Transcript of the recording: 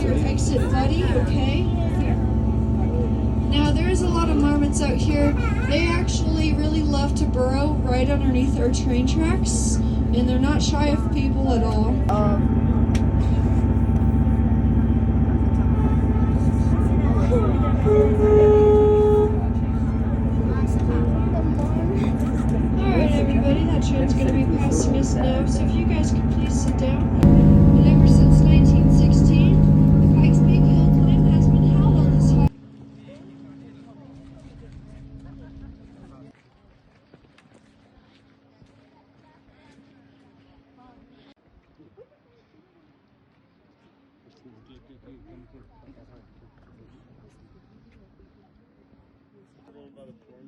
your exit, buddy, okay? Now, there is a lot of marmots out here. They actually really love to burrow right underneath our train tracks, and they're not shy of people at all. Alright, everybody, that train's going to be passing us now, so if you guys could please sit down. And ever since 1916, the Pikes Peak Hill Climb has been held on this high. About a storm